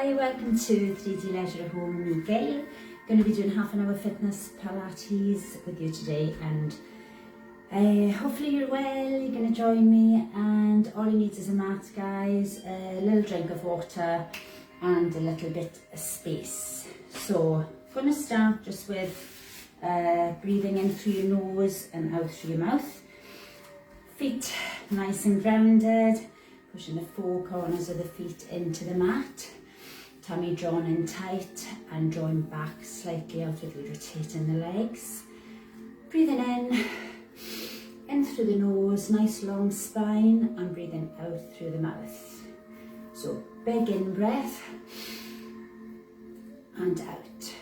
Hi, welcome to 3D Leisure at Home with me, Gail. Going to be doing half an hour fitness Pilates with you today, and hopefully you're well, you're going to join me, and all you need is a mat, guys, a little drink of water and a little bit of space. So I'm going to start just with breathing in through your nose and out through your mouth. Feet nice and grounded, pushing the four corners of the feet into the mat. Tummy drawn in tight and drawing back slightly out of you, rotating the legs. Breathing in through the nose, nice long spine, and breathing out through the mouth. So big in breath and out.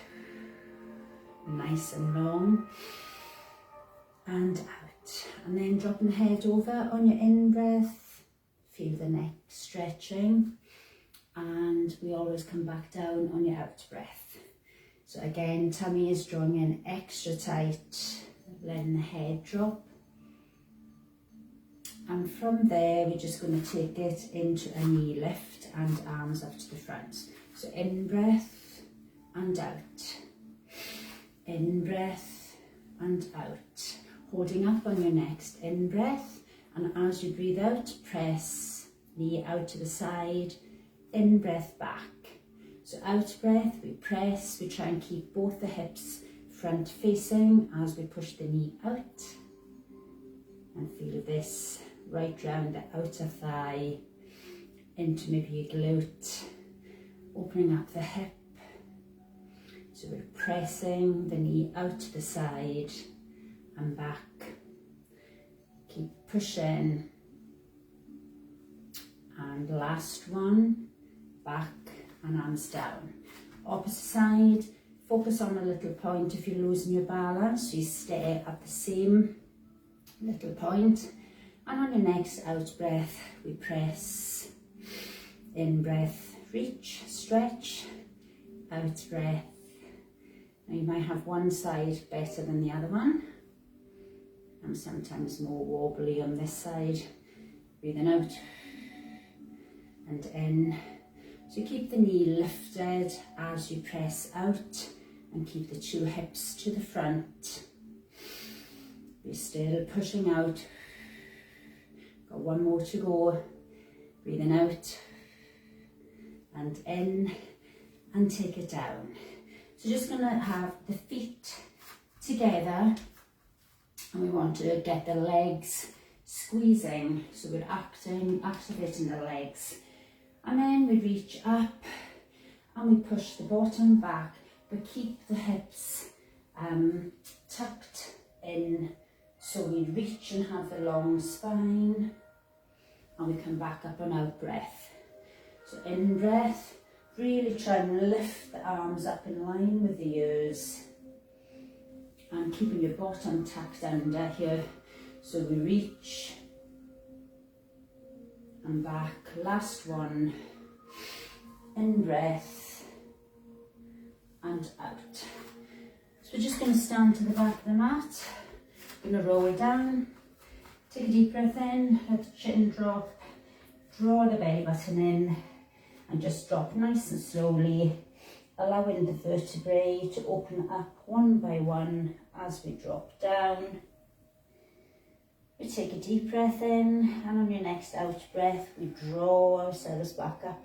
Nice and long and out. And then dropping the head over on your in breath. Feel the neck stretching. And we always come back down on your out breath. So again, tummy is drawing in extra tight, letting the head drop. And from there, we're just going to take it into a knee lift and arms up to the front. So in breath and out. In breath and out. Holding up on your next in breath. And as you breathe out, press knee out to the side. In breath back. So out breath, we press, we try and keep both the hips front facing as we push the knee out. And feel this right round the outer thigh into maybe your glute, opening up the hip. So we're pressing the knee out to the side and back. Keep pushing. And last one. Back and arms down. Opposite side, focus on a little point if you're losing your balance. You stay at the same little point. And on your next out breath, we press. In breath, reach, stretch. Out breath. Now you might have one side better than the other one. I'm sometimes more wobbly on this side. Breathing out and in. So keep the knee lifted as you press out and keep the two hips to the front. We're still pushing out. Got one more to go. Breathing out and in and take it down. So just going to have the feet together and we want to get the legs squeezing. So we're activating the legs. And then we reach up and we push the bottom back, but keep the hips tucked in. So we reach and have the long spine and we come back up on out breath. So in breath, really try and lift the arms up in line with the ears and keeping your bottom tucked under here. So we reach and back. Last one. In breath and out. So we're just going to stand to the back of the mat. Going to roll down. Take a deep breath in. Let the chin drop. Draw the belly button in and just drop nice and slowly, allowing the vertebrae to open up one by one as we drop down. We take a deep breath in, and on your next out breath, we draw ourselves back up.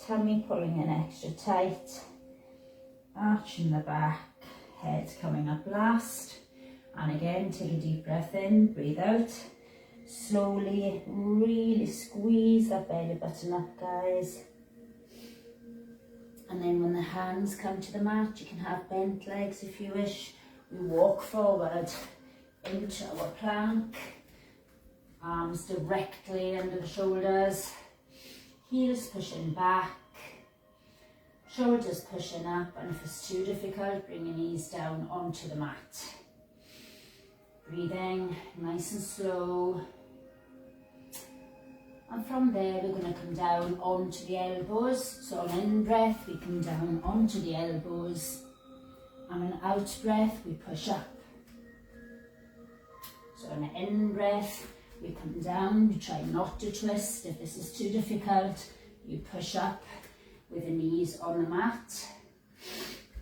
Tummy pulling in extra tight. Arching the back, head coming up last. And again, take a deep breath in, breathe out. Slowly, really squeeze that belly button up, guys. And then when the hands come to the mat, you can have bent legs if you wish. We walk forward into our plank, arms directly under the shoulders, heels pushing back, shoulders pushing up, and if it's too difficult, bring your knees down onto the mat. Breathing nice and slow. And from there, we're going to come down onto the elbows. So on in breath, we come down onto the elbows. And on out breath, we push up. So on an in breath, we come down, we try not to twist. If this is too difficult, you push up with the knees on the mat.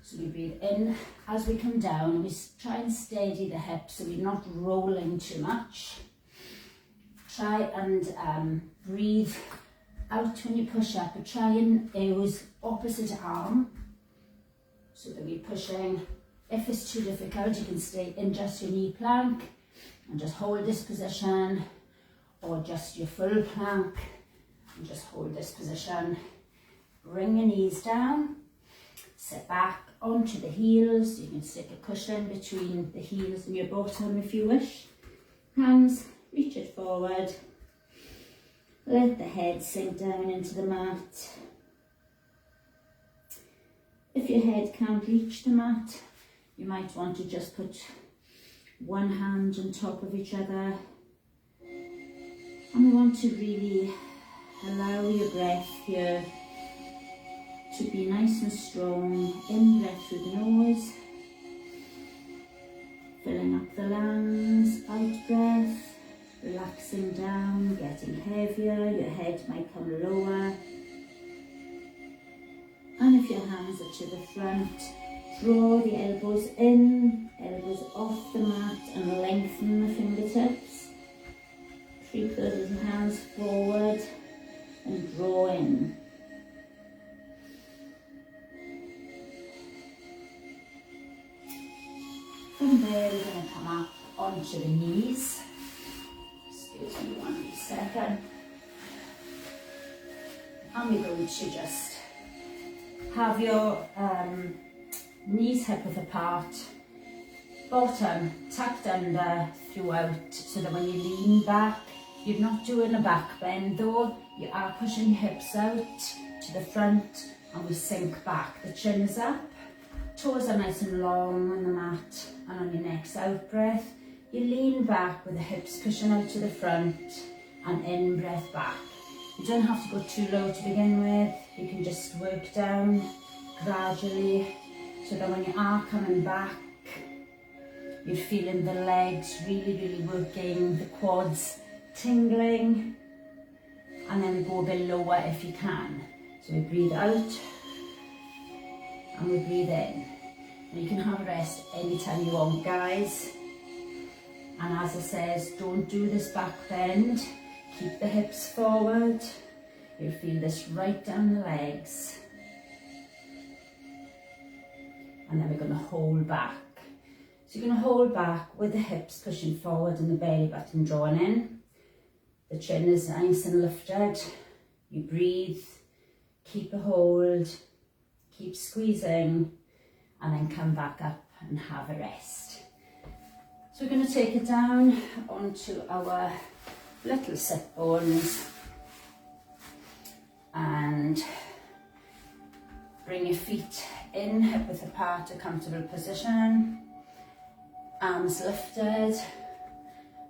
So we breathe in as we come down. We try and steady the hips so we're not rolling too much. Try and breathe out when you push up, but try and use opposite arm so that we're pushing. If it's too difficult, you can stay in just your knee plank and just hold this position, or just your full plank and just hold this position. Bring your knees down, sit back onto the heels. You can stick a cushion between the heels and your bottom if you wish. Hands, reach it forward. Let the head sink down into the mat. If your head can't reach the mat, you might want to just put one hand on top of each other. And we want to really allow your breath here to be nice and strong. In breath through the nose, filling up the lungs. Out breath, relaxing down, getting heavier. Your head might come lower. And if your hands are to the front, draw the elbows in, elbows off the mat, and lengthen the fingertips. Creep those little hands forward and draw in. From there, we're going to come up onto the knees. Excuse me 1 second. And we're going to just have your knees hip width apart, bottom tucked under throughout, so that when you lean back, you're not doing a back bend though, you are pushing your hips out to the front, and we sink back. The chin is up, toes are nice and long on the mat, and on your next out breath, you lean back with the hips pushing out to the front, and in breath back. You don't have to go too low to begin with, you can just work down gradually, so that when you are coming back, you're feeling the legs really working, the quads tingling, and then we go a bit lower if you can. So we breathe out and we breathe in. And you can have a rest anytime you want, guys. And as I says, don't do this back bend. Keep the hips forward. You'll feel this right down the legs. And then we're going to hold back. So you're going to hold back with the hips pushing forward and the belly button drawn in. The chin is nice and lifted. You breathe, keep a hold, keep squeezing, and then come back up and have a rest. So we're going to take it down onto our little sit bones and bring your feet in, hip width apart, a comfortable position. Arms lifted,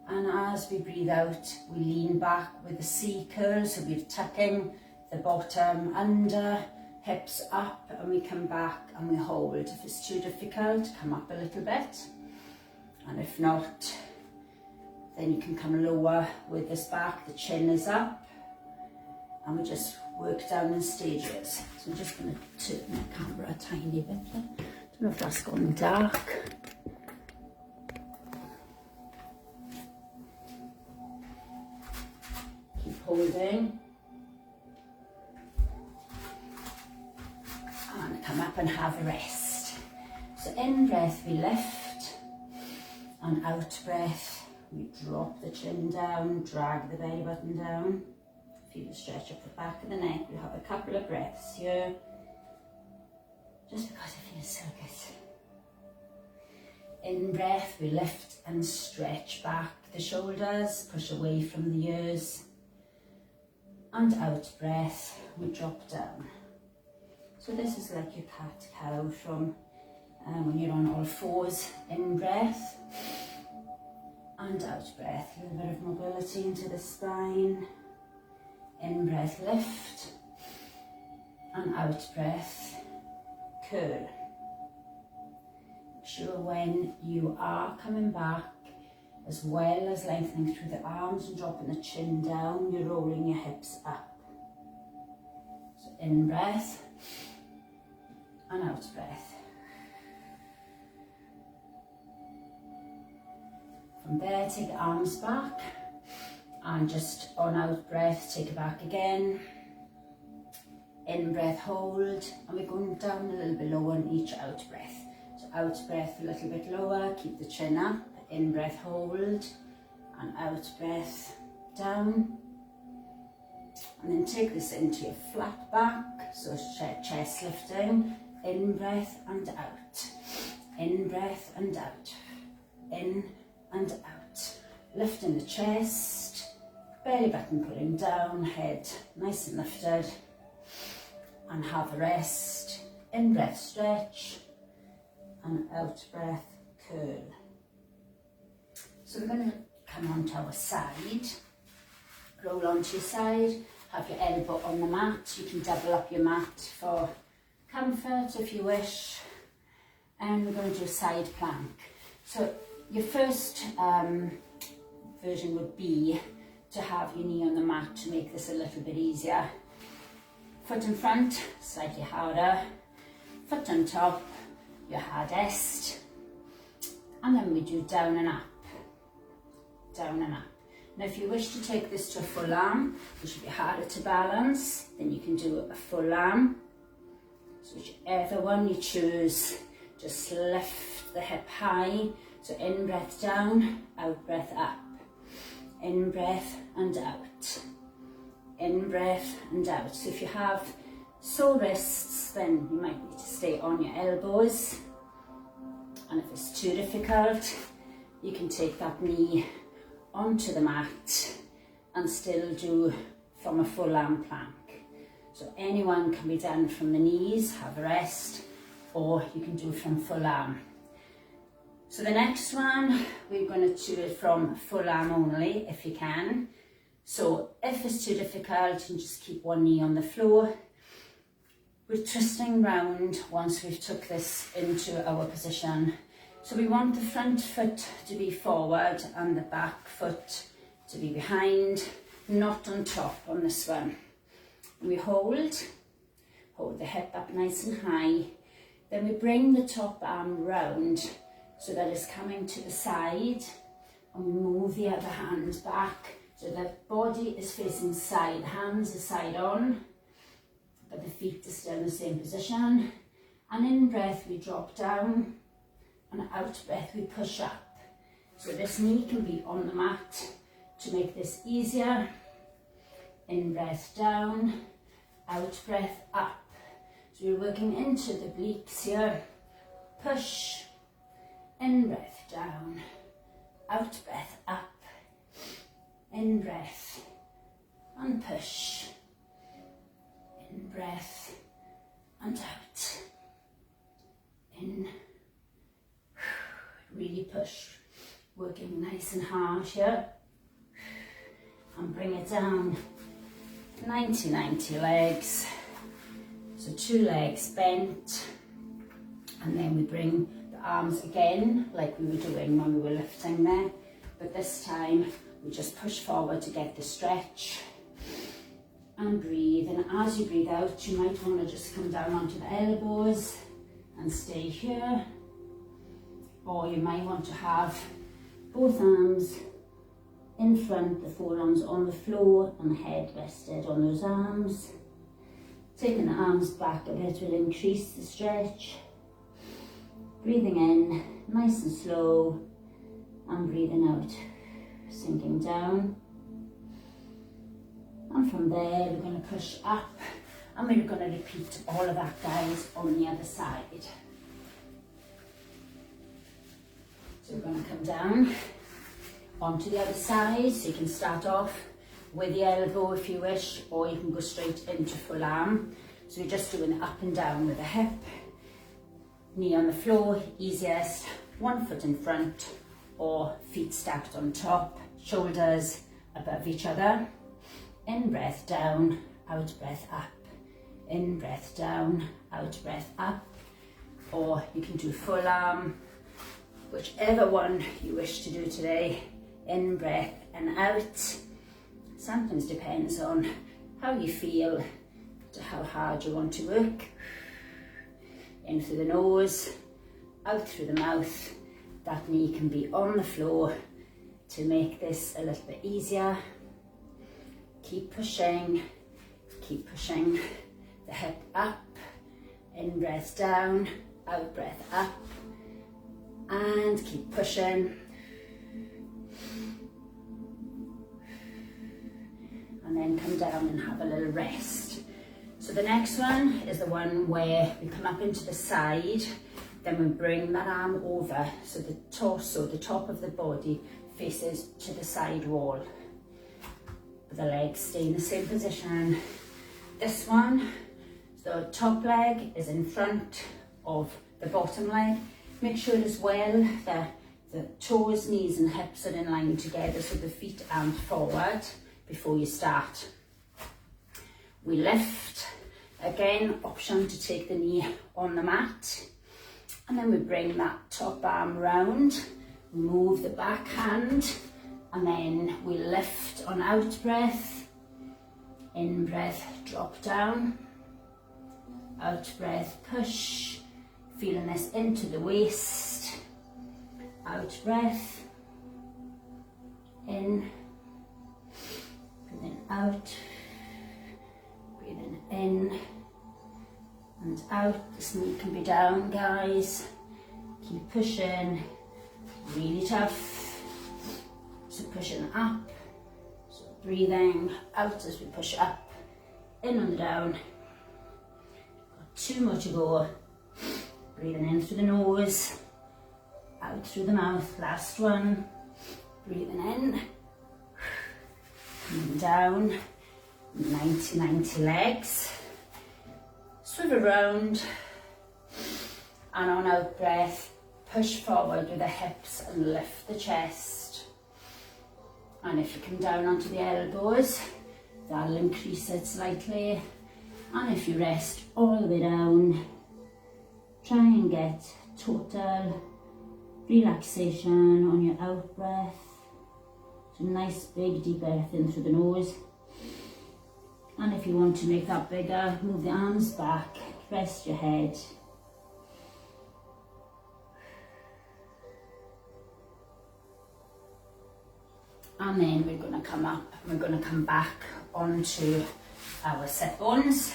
and as we breathe out, we lean back with the C curl, so we're tucking the bottom under, hips up, and we come back and we hold. If it's too difficult, come up a little bit, and if not, then you can come lower with this back. The chin is up, and we just work down in stages. So I'm just going to turn my camera a tiny bit. I don't know if that's gone dark. Keep holding. And come up and have a rest. So in breath we lift, and out breath we drop the chin down, drag the belly button down. Feel the stretch up the back of the neck. We have a couple of breaths here, just because it feels so good. In breath we lift and stretch back the shoulders, push away from the ears. And out breath we drop down. So this is like your cat-cow from when you're on all fours. In breath and out breath, a little bit of mobility into the spine. In breath lift, and out breath curl. Make sure when you are coming back, as well as lengthening through the arms and dropping the chin down, you're rolling your hips up. So in breath, and out breath. From there, take the arms back, and just on out breath, take it back again. In breath, hold, and we're going down a little bit lower on each out breath. So out breath a little bit lower, keep the chin up. In breath, hold, and out breath, down. And then take this into your flat back, so chest lifting. In breath and out. In breath and out. In and out. Lifting the chest, belly button pulling down, head nice and lifted. And have a rest. In breath, stretch, and out breath, curl. So we're going to come onto our side. Roll onto your side, have your elbow on the mat. You can double up your mat for comfort if you wish. And we're going to do a side plank. So your first version would be to have your knee on the mat to make this a little bit easier. Foot in front, slightly harder. Foot on top, your hardest. And then we do down and up. Down and up. Now if you wish to take this to a full arm, which would be harder to balance, then you can do a full arm. So whichever one you choose, just lift the hip high. So in breath down, out breath up. In breath and out. In breath and out. So if you have sore wrists, then you might need to stay on your elbows. And if it's too difficult, you can take that knee onto the mat and still do from a full arm plank. So anyone can be done from the knees, have a rest, or you can do from full arm. So the next one, we're going to do it from full arm only if you can. So if it's too difficult, you can just keep one knee on the floor. We're twisting round once we've took this into our position. So we want the front foot to be forward and the back foot to be behind, not on top on this one. And we hold the hip up nice and high. Then we bring the top arm round so that it's coming to the side, and we move the other hand back so the body is facing side, hands are side on, but the feet are still in the same position. And in breath we drop down, and out breath we push up. So this knee can be on the mat to make this easier. In breath down, out breath up. So we're working into the obliques here. Push, in breath down, out breath up. In breath and push. In breath and out. In. Really push. Working nice and hard here. And bring it down. 90-90 legs. So 2 legs bent. And then we bring the arms again like we were doing when we were lifting there. But this time we just push forward to get the stretch. And breathe. And as you breathe out, you might want to just come down onto the elbows and stay here. Or you might want to have both arms in front, the forearms on the floor, and the head rested on those arms. Taking the arms back a bit will increase the stretch. Breathing in, nice and slow, and breathing out, sinking down. And from there, we're going to push up, and we're going to repeat all of that, guys, on the other side. So we're going to come down onto the other side. So you can start off with the elbow if you wish, or you can go straight into full arm. So we're just doing up and down with the hip, knee on the floor, easiest, 1 foot in front, or feet stacked on top, shoulders above each other. In breath down, out breath up. In breath down, out breath up. Or you can do full arm, whichever one you wish to do today. In breath and out. Sometimes depends on how you feel, to how hard you want to work. In through the nose, out through the mouth. That knee can be on the floor to make this a little bit easier. Keep pushing the hip up, in breath down, out breath up, and keep pushing. And then come down and have a little rest. So the next one is the one where we come up into the side, then we bring that arm over so the torso, the top of the body, faces to the side wall. The legs stay in the same position. This one, the top leg is in front of the bottom leg. Make sure as well that the toes, knees and hips are in line together so the feet aren't forward before you start. We lift, again, option to take the knee on the mat, and then we bring that top arm round, move the back hand, and then we lift on out breath, in breath, drop down, out breath, push, feeling this into the waist, out breath, in, breathing out, breathing in and out. This knee can be down, guys. Keep pushing, really tough. So pushing up, so breathing out as we push up, in and down. Got 2 more to go. Breathing in through the nose, out through the mouth. Last one. Breathing in, coming down. 90 legs. Swivel around, and on out breath, push forward with the hips and lift the chest. And if you come down onto the elbows, that'll increase it slightly. And if you rest all the way down, try and get total relaxation on your out breath. So nice big deep breath in through the nose. And if you want to make that bigger, move the arms back, rest your head. And then we're going to come up, we're going to come back onto our sit bones.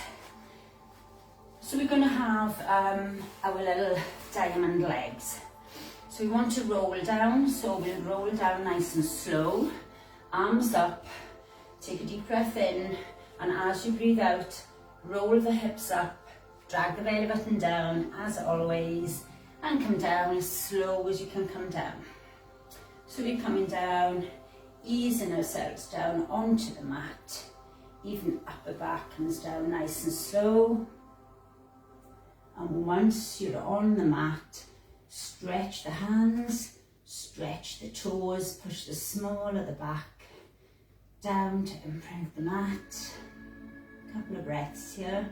So we're going to have our little diamond legs. So we want to roll down, so we'll roll down nice and slow, arms up, take a deep breath in, and as you breathe out, roll the hips up, drag the belly button down as always, and come down as slow as you can come down. So we're coming down, easing ourselves down onto the mat, even upper back comes down nice and slow. And once you're on the mat, stretch the hands, stretch the toes, push the small of the back down to imprint the mat. Couple of breaths here.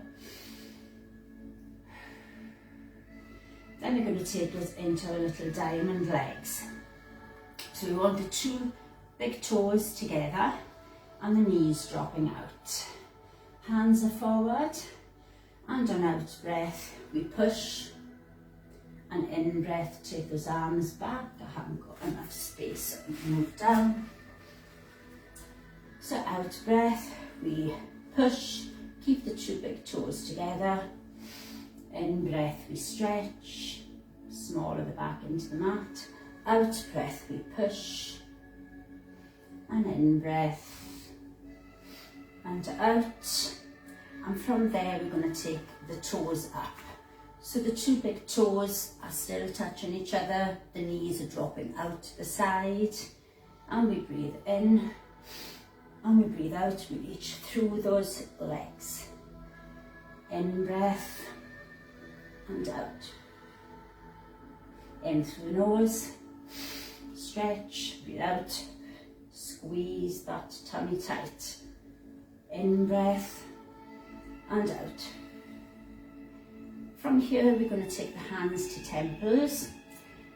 Then we're going to take us into our little diamond legs. So we want the 2 big toes together and the knees dropping out. Hands are forward, and on out breath we push, and in breath take those arms back. I haven't got enough space, so I can move down. So out breath we push, keep the 2 big toes together. In breath we stretch, small of the back into the mat. Out breath we push, and in breath and out. And from there we're going to take the toes up. So the 2 big toes are still touching each other, the knees are dropping out to the side, and we breathe in. And we breathe out, we reach through those legs. In breath and out. In through the nose, stretch, breathe out, squeeze that tummy tight. In breath and out. From here we're going to take the hands to temples.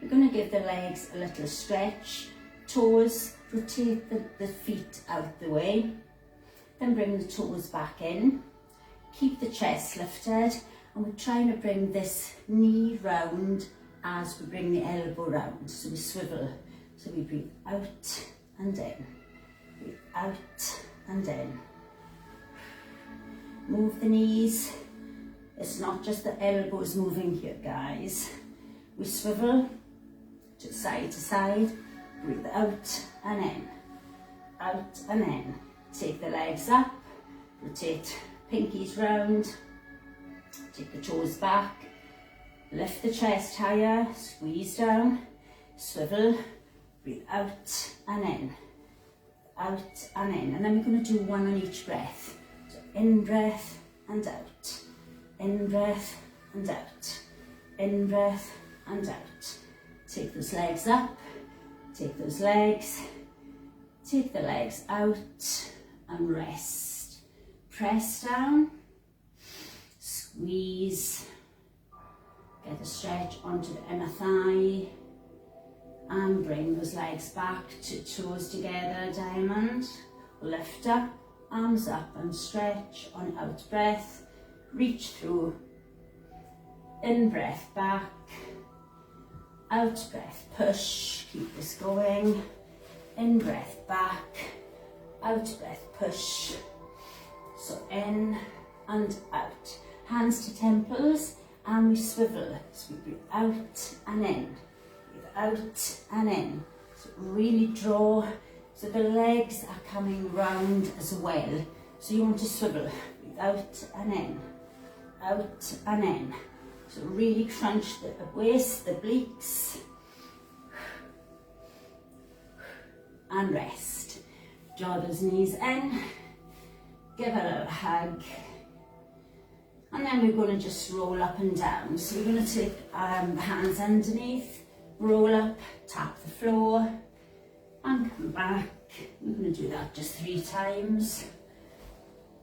We're going to give the legs a little stretch, toes, rotate the feet out the way, then bring the toes back in, keep the chest lifted, And we're trying to bring this knee round as we bring the elbow round. So we swivel. So we breathe out and in. Breathe out and in. Move the knees. It's not just the elbows moving here, guys. We swivel to side, breathe out and in, out and in. Take the legs up, rotate pinkies round, take the toes back, lift the chest higher, squeeze down, swivel, breathe out and in, out and in. And then we're going to do one on each breath. So in breath and out, in breath and out, in breath and out. Take those legs up, take those legs, take the legs out and rest. Press down, squeeze, get a stretch onto the inner thigh and bring those legs back to toes together, diamond. Lift up, arms up and stretch on out breath. Reach through, in breath back, out breath push, keep this going, in breath back, out breath push, so in and out, hands to temples and we swivel, so we breathe out and in, breathe out and in, so really draw, so the legs are coming round as well, so you want to swivel, breathe out and in, out and in. So really crunch the waist, the obliques, and rest. Draw those knees in, give a little hug, and then we're going to just roll up and down. So we're going to take hands underneath, roll up, tap the floor, and come back. We're going to do that just 3 times.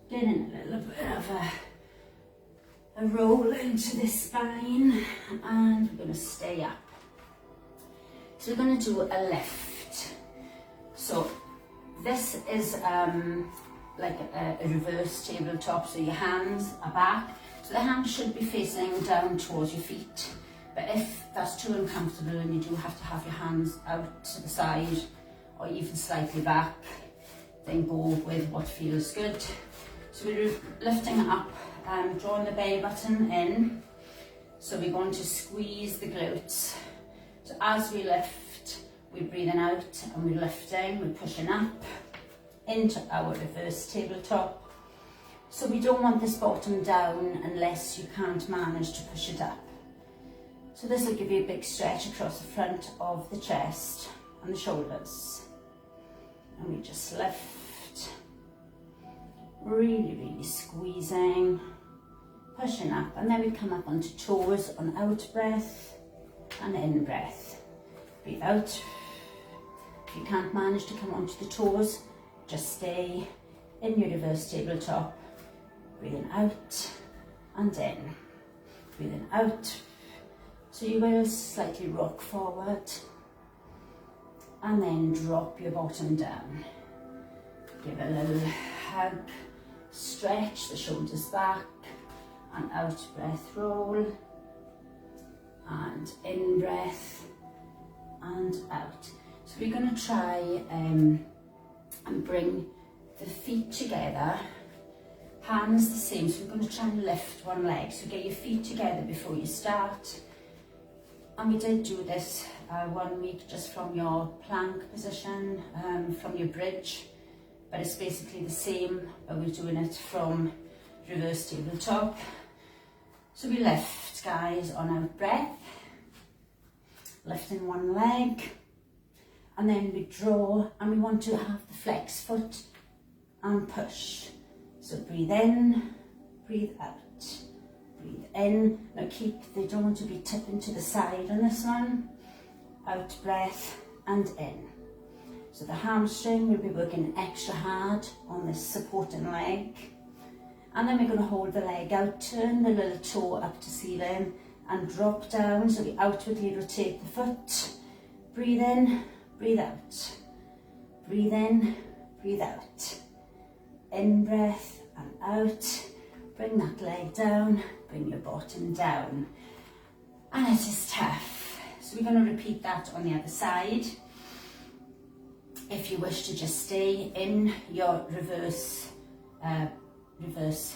Getting a little bit of a roll into the spine, and we're going to stay up. So we're going to do a lift. So this is like a reverse tabletop, so your hands are back. So the hands should be facing down towards your feet. But if that's too uncomfortable and you do have to have your hands out to the side or even slightly back, then go with what feels good. So we're lifting up, drawing the belly button in. So we're going to squeeze the glutes. So as we lift, we're breathing out and we're lifting, we're pushing up into our reverse tabletop. So we don't want this bottom down unless you can't manage to push it up. So this will give you a big stretch across the front of the chest and the shoulders. And we just lift, really squeezing, pushing up, and then we come up onto toes on out breath and in breath. Breathe out. If you can't manage to come onto the toes, just stay in your reverse tabletop. Breathing out and in. Breathing out. So you will slightly rock forward and then drop your bottom down. Give a little hug, stretch the shoulders back, and out breath roll, and in breath and out. So we're going to try and bring the feet together, hands the same. So we're going to try and lift one leg. So get your feet together before you start. And we did do this 1 week just from your plank position, from your bridge, but it's basically the same, but we're doing it from reverse tabletop. So we lift, guys, on out breath, lifting one leg, and then we draw, and we want to have the flex foot and push. So breathe in, breathe out. Breathe in. Now they don't want to be tipping to the side on this one. Out breath and in. So the hamstring will be working extra hard on this supporting leg. And then we're going to hold the leg out, turn the little toe up to ceiling and drop down. So we outwardly rotate the foot. Breathe in, breathe out. Breathe in, breathe out. In breath and out. Bring that leg down, bring your bottom down. And it is tough. So we're going to repeat that on the other side. If you wish to just stay in your reverse bridge,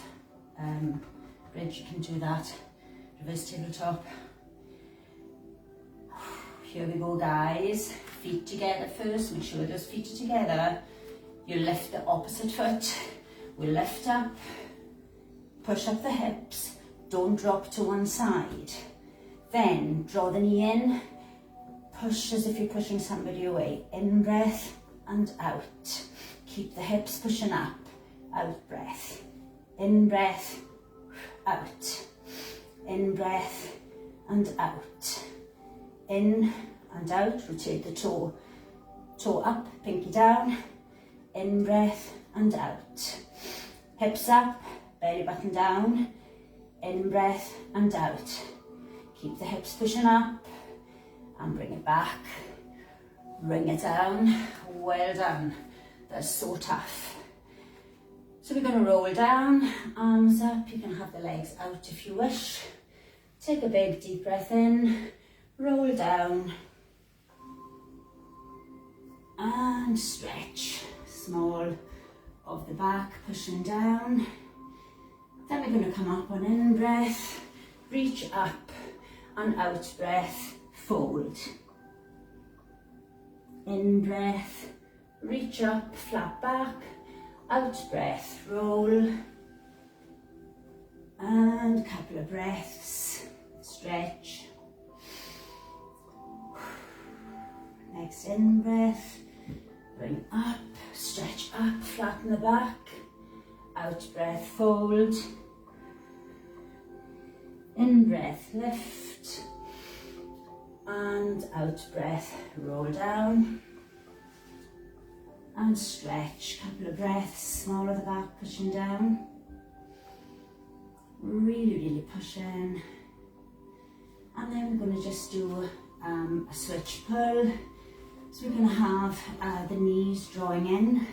you can do that. Reverse tabletop. Here we go, guys. Feet together first. Make sure those feet are together. You lift the opposite foot. We lift up. Push up the hips. Don't drop to one side. Then draw the knee in. Push as if you're pushing somebody away. In breath and out. Keep the hips pushing up. Out breath. In breath. Out. In breath and out. In and out. Rotate the toe. Toe up, pinky down. In breath and out. Hips up, belly button down. In breath and out. Keep the hips pushing up and bring it back. Bring it down. Well done. That's so tough. So we're going to roll down, arms up. You can have the legs out if you wish. Take a big deep breath in. Roll down. And stretch. Small of the back, pushing down. Then we're going to come up on in breath. Reach up and out breath. Fold. In breath. Reach up, flat back. Out breath, roll. And a couple of breaths. Stretch. Next in breath. Bring up, stretch up, flatten the back. Out breath, fold. In breath, lift. And out breath, roll down. And stretch, couple of breaths, small of the back, pushing down. Really, really push in. And then we're going to just do a switch pull. So we're going to have the knees drawing in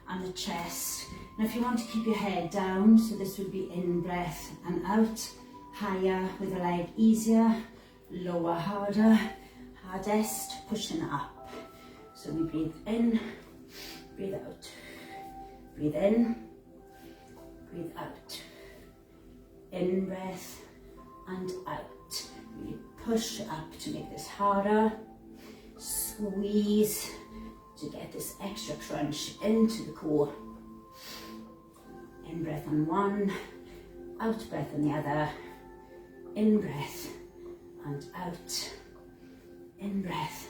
and the chest. Now if you want to keep your head down, so this would be in breath and out. Higher with the leg easier, lower harder, hardest pushing up. So we breathe in. Breathe out. Breathe in. Breathe out. In breath and out. Really push up to make this harder. Squeeze to get this extra crunch into the core. In breath on one. Out breath on the other. In breath and out. In breath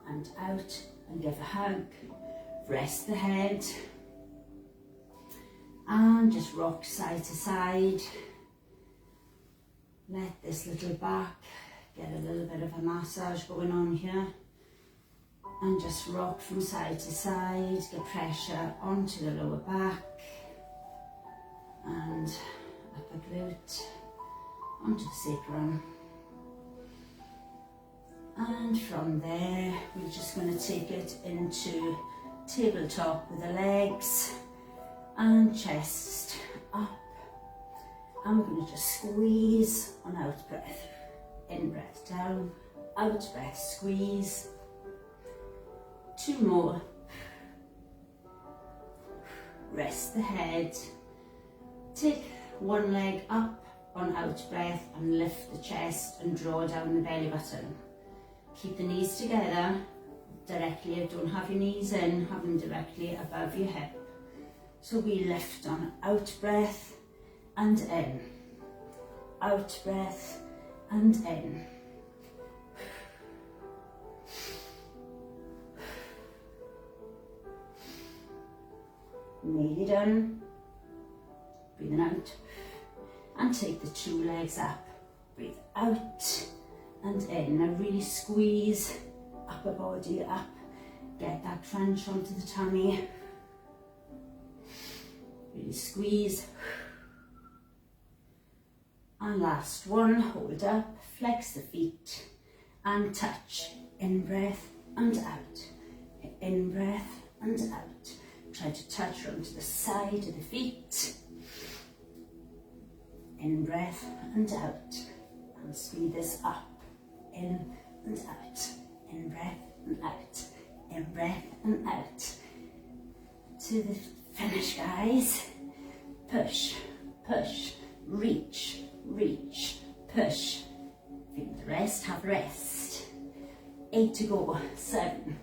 and out. And give a hug. Rest the head and just rock side to side. Let this little back get a little bit of a massage going on here, and just rock from side to side. Get pressure onto the lower back and upper glute, onto the sacrum. And from there we're just going to take it into tabletop with the legs and chest up, and we're going to just squeeze on out breath. In breath down, out breath squeeze. 2 more. Rest the head. Take one leg up on out breath and lift the chest and draw down the belly button. Keep the knees together. Directly, don't have your knees in, have them directly above your hip. So we lift on out breath and in. Out breath and in. Nearly done. Breathing out. And take the 2 legs up. Breathe out and in. Now really squeeze upper body up, get that crunch onto the tummy. Really squeeze. And last one, hold up, flex the feet and touch. In breath and out. In breath and out. Try to touch onto the side of the feet. in breath and out. And speed this up, in and out, in breath and out, in breath and out. To the finish, guys. Push, push, reach, reach, push. Feel the rest, have rest. 8 to go, 7,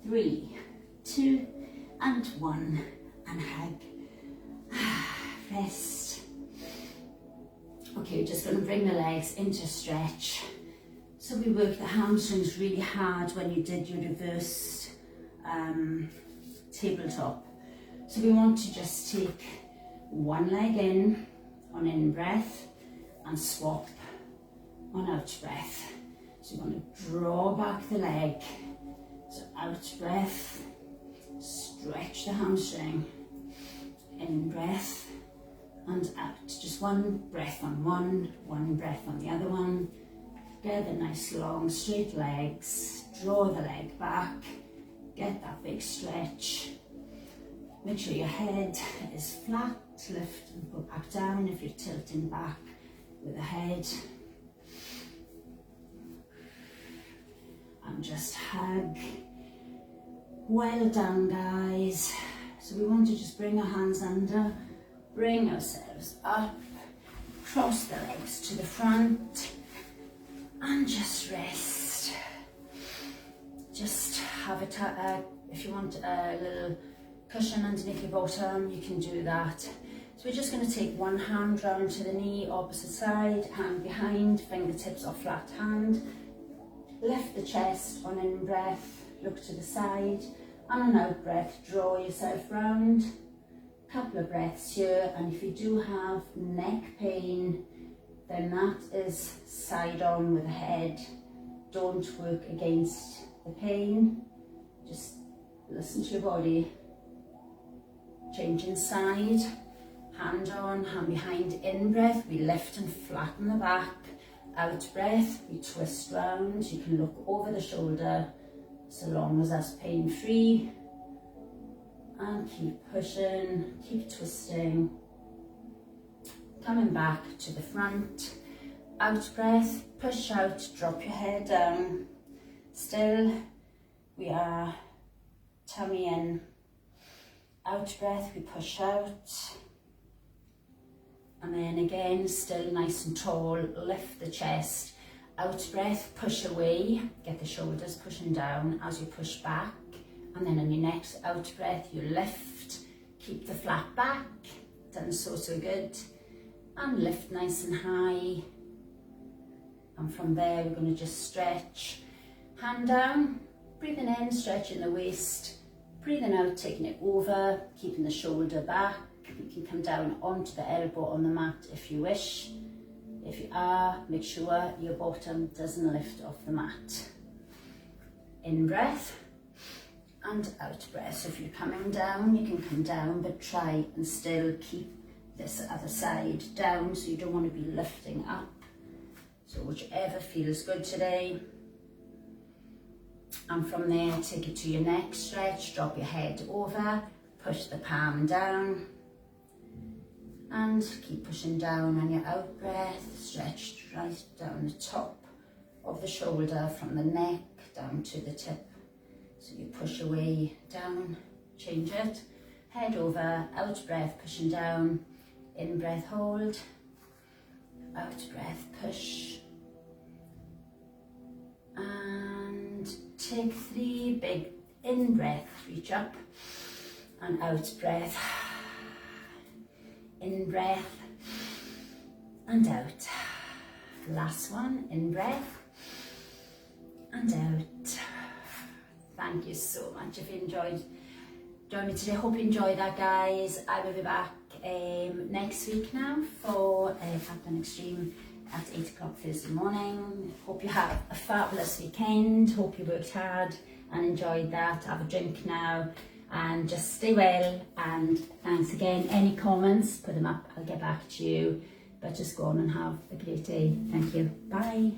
3, 2, and 1, and hug. Rest. Okay, we're just going to bring the legs into stretch. So we work the hamstrings really hard when you did your reversed tabletop. So we want to just take one leg in on in breath and swap on out breath. So you want to draw back the leg. So out breath, stretch the hamstring, in breath and out. Just one breath on one breath on the other one. Get the nice long straight legs, draw the leg back, get that big stretch. Make sure your head is flat, lift and go back down if you're tilting back with the head. And just hug. Well done, guys. So we want to just bring our hands under, bring ourselves up, cross the legs to the front, and just rest. Just have if you want a little cushion underneath your bottom, you can do that. So we're just going to take one hand round to the knee, opposite side, hand behind, fingertips or flat hand. Lift the chest on in breath, look to the side, and on out breath, draw yourself round. Couple of breaths here, and if you do have neck pain, then that is side on with the head. Don't work against the pain, just listen to your body. Changing side, hand on, hand behind, in breath, we lift and flatten the back. Out breath, we twist round. You can look over the shoulder so long as that's pain free. And keep pushing, keep twisting. Coming back to the front. Out breath, push out, drop your head down. Still, we are tummy in. Out breath, we push out. And then again, still nice and tall, lift the chest. Out breath, push away, get the shoulders pushing down as you push back. And then on your next out breath, you lift, keep the flat back. Done so good. And lift nice and high. And from there, we're going to just stretch. Hand down, breathing in, stretching the waist. Breathing out, taking it over, keeping the shoulder back. You can come down onto the elbow on the mat if you wish. If you are, make sure your bottom doesn't lift off the mat. In breath and out breath. So if you're coming down, you can come down, but try and still keep this other side down, so you don't want to be lifting up. So whichever feels good today. And from there, take it to your next stretch, drop your head over, push the palm down. And keep pushing down on your out breath, stretch right down the top of the shoulder from the neck down to the tip. So you push away, down, change it, head over, out breath, pushing down, in breath, hold, out breath, push. And take 3 big in breath, reach up, and out breath. In breath and out. Last one, in breath and out. Thank you so much. If you enjoyed joining me today, hope you enjoyed that, guys. I will be back next week now for Captain Extreme at 8 o'clock Thursday morning. Hope you have a fabulous weekend. Hope you worked hard and enjoyed that. Have a drink now. And just stay well, and thanks again. Any comments, put them up, I'll get back to you. But just go on and have a great day. Thank you. Bye.